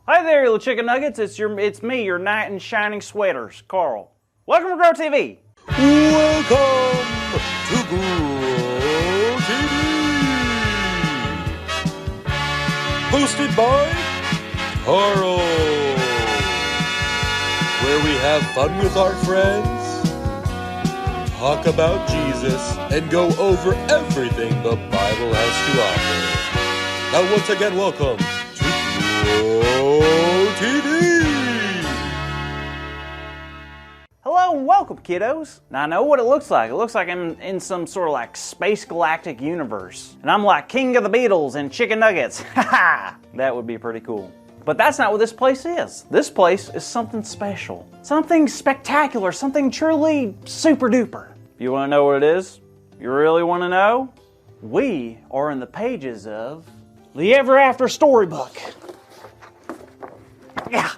Hi there, little chicken nuggets. It's me, your knight in shining sweaters, Carl. Welcome to Grow TV. Welcome to Grow TV. Hosted by Carl, where we have fun with our friends, talk about Jesus, and go over everything the Bible has to offer. Now, once again, welcome to Grow TV. Hello and welcome, kiddos. Now I know what it looks like. It looks like I'm in some sort of like space galactic universe. And I'm like king of the Beatles and chicken nuggets. Haha! That would be pretty cool. But that's not what this place is. This place is something special. Something spectacular. Something truly super duper. If you want to know what it is? You really want to know? We are in the pages of the Ever After storybook. Yeah.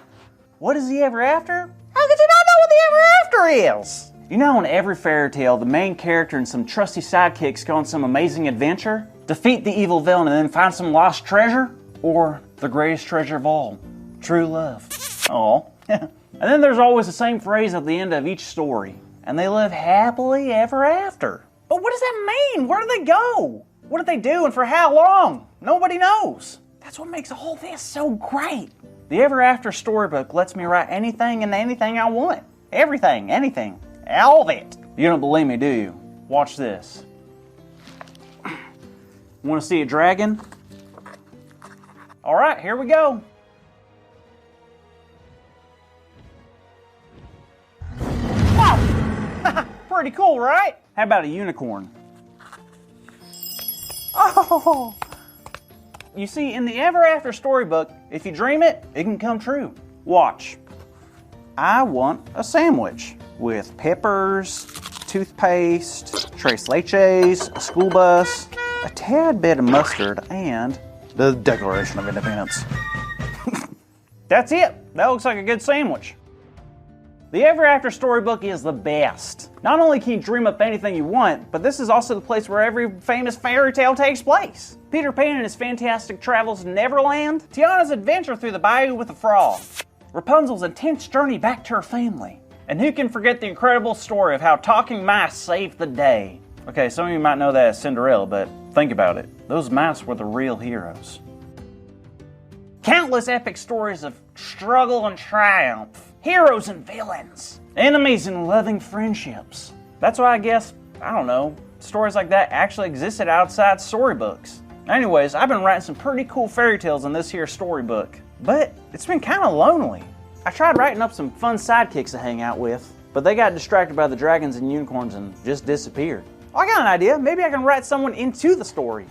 What is the Ever After? How could you not know what the Ever After is? You know, in every fairy tale, the main character and some trusty sidekicks go on some amazing adventure, defeat the evil villain, and then find some lost treasure? Or the greatest treasure of all, true love. Aw. And then there's always the same phrase at the end of each story, and they live happily ever after. But what does that mean? Where do they go? What did they do and for how long? Nobody knows. That's what makes all this so great. The Ever After storybook lets me write anything and anything I want. Everything, anything, all of it. You don't believe me, do you? Watch this. Want to see a dragon? All right, here we go. Wow! Pretty cool, right? How about a unicorn? Oh! You see, in the Ever After storybook, if you dream it, it can come true. Watch. I want a sandwich with peppers, toothpaste, tres leches, a school bus, a tad bit of mustard, and the Declaration of Independence. That's it. That looks like a good sandwich. The Ever After storybook is the best. Not only can you dream up anything you want, but this is also the place where every famous fairy tale takes place. Peter Pan and his fantastic travels to Neverland, Tiana's adventure through the bayou with the frog, Rapunzel's intense journey back to her family, and who can forget the incredible story of how talking mice saved the day. Okay, some of you might know that as Cinderella, but think about it. Those mice were the real heroes. Countless epic stories of struggle and triumph, heroes and villains, enemies and loving friendships. That's why I guess, I don't know, stories like that actually existed outside storybooks. Anyways, I've been writing some pretty cool fairy tales in this here storybook, but it's been kind of lonely. I tried writing up some fun sidekicks to hang out with, but they got distracted by the dragons and unicorns and just disappeared. I got an idea. Maybe I can write someone into the story.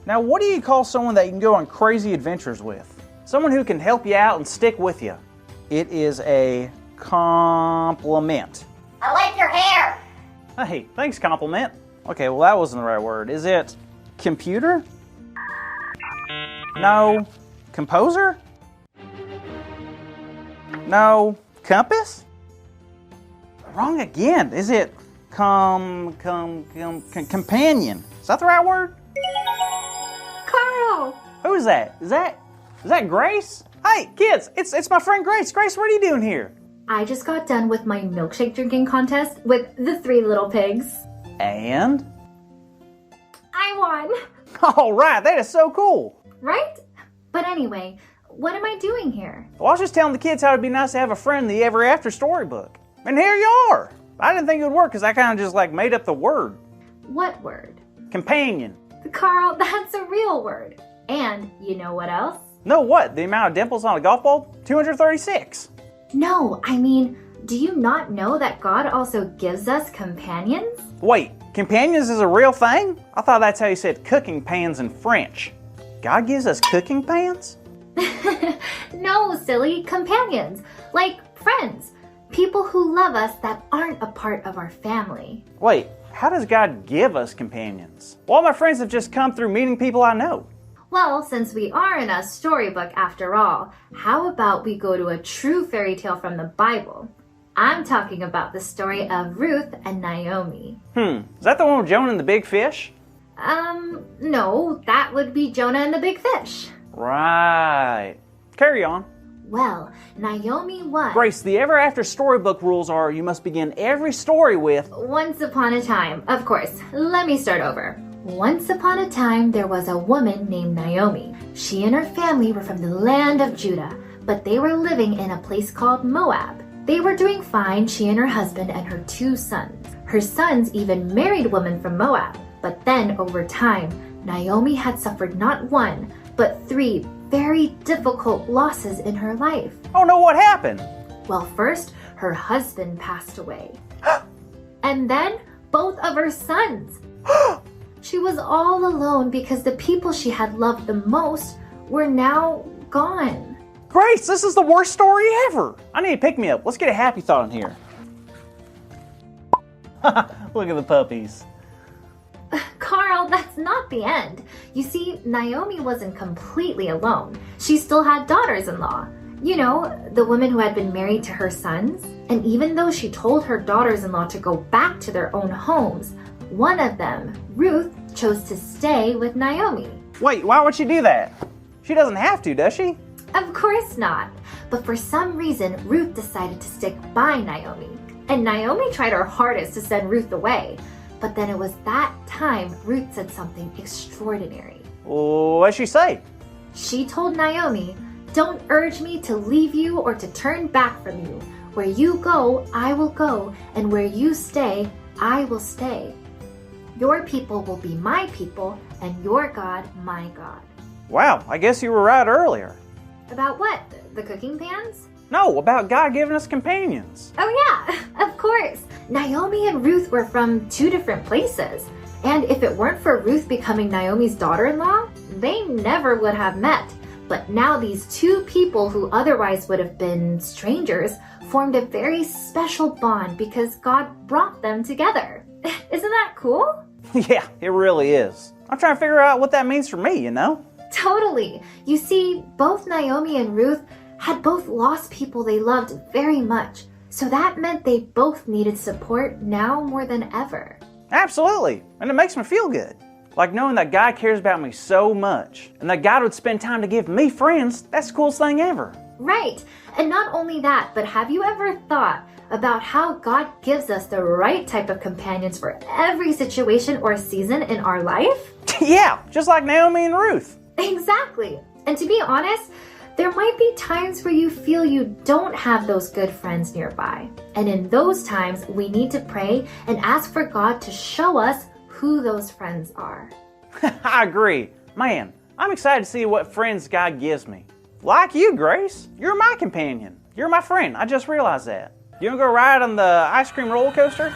Now, what do you call someone that you can go on crazy adventures with? Someone who can help you out and stick with you. It is a compliment. I like your hair. Hey, thanks, compliment. Okay, well, that wasn't the right word. Is it computer? No. Composer? No. Compass? Wrong again. Is it companion? Is that the right word? Carl. Who is that? Is that Grace? Hey, kids, it's my friend Grace. Grace, what are you doing here? I just got done with my milkshake drinking contest with the 3 little pigs. And? I won. All right, that is so cool. Right? But anyway, what am I doing here? Well, I was just telling the kids how it'd be nice to have a friend in the Ever After storybook. And here you are. I didn't think it would work because I kind of just like made up the word. What word? Companion. Carl, that's a real word. And you know what else? No, what? The amount of dimples on a golf ball? 236. No, I mean, do you not know that God also gives us companions? Wait, companions is a real thing? I thought that's how you said cooking pans in French. God gives us cooking pans? No, silly, companions. Like friends. People who love us that aren't a part of our family. Wait, how does God give us companions? All my friends have just come through meeting people I know. Well, since we are in a storybook after all, how about we go to a true fairy tale from the Bible? I'm talking about the story of Ruth and Naomi. Is that the one with Jonah and the big fish? No, that would be Jonah and the big fish. Right. Carry on. Well, Naomi was... Grace, the Ever After Storybook rules are you must begin every story with... Once upon a time. Of course. Let me start over. Once upon a time, there was a woman named Naomi. She and her family were from the land of Judah, but they were living in a place called Moab. They were doing fine, she and her husband and her 2 sons. Her sons even married women from Moab. But then, over time, Naomi had suffered not 1, but 3 very difficult losses in her life. Oh no, what happened? Well, first, her husband passed away. And then, both of her sons. She was all alone because the people she had loved the most were now gone. Grace, this is the worst story ever. I need to pick me up. Let's get a happy thought in here. Look at the puppies. Carl, that's not the end. You see, Naomi wasn't completely alone. She still had daughters-in-law. You know, the women who had been married to her sons. And even though she told her daughters-in-law to go back to their own homes, one of them, Ruth, chose to stay with Naomi. Wait, why would she do that? She doesn't have to, does she? Of course not. But for some reason, Ruth decided to stick by Naomi. And Naomi tried her hardest to send Ruth away. But then it was that time Ruth said something extraordinary. What'd she say? She told Naomi, "Don't urge me to leave you or to turn back from you. Where you go, I will go, and where you stay, I will stay. Your people will be my people, and your God, my God." Wow, I guess you were right earlier. About what? The cooking pans? No, about God giving us companions. Oh yeah, of course. Naomi and Ruth were from 2 different places. And if it weren't for Ruth becoming Naomi's daughter-in-law, they never would have met. But now these 2 people who otherwise would have been strangers formed a very special bond because God brought them together. Isn't that cool? Yeah, it really is. I'm trying to figure out what that means for me, you know? Totally. You see, both Naomi and Ruth had both lost people they loved very much. So that meant they both needed support now more than ever. Absolutely, and it makes me feel good. Like knowing that God cares about me so much, and that God would spend time to give me friends, that's the coolest thing ever. Right, and not only that, but have you ever thought about how God gives us the right type of companions for every situation or season in our life? Yeah, just like Naomi and Ruth. Exactly, and to be honest, there might be times where you feel you don't have those good friends nearby. And in those times, we need to pray and ask for God to show us who those friends are. I agree. Man, I'm excited to see what friends God gives me. Like you, Grace. You're my companion. You're my friend. I just realized that. You want to go ride on the ice cream roller coaster?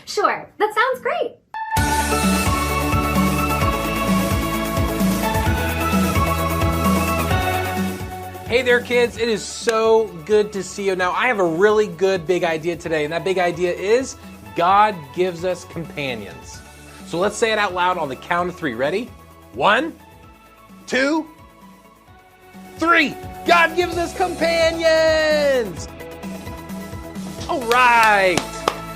Sure, that sounds great. Hey there, kids. It is so good to see you. Now, I have a really good big idea today, and that big idea is God gives us companions. So let's say it out loud on the count of 3. Ready? 1, 2, 3. God gives us companions! All right.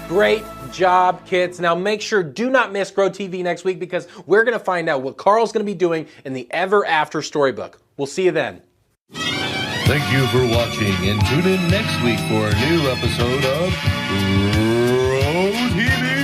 Great job, kids. Now make sure, do not miss Grow TV next week because we're going to find out what Carl's going to be doing in the Ever After Storybook. We'll see you then. Thank you for watching, and tune in next week for a new episode of Grow TV.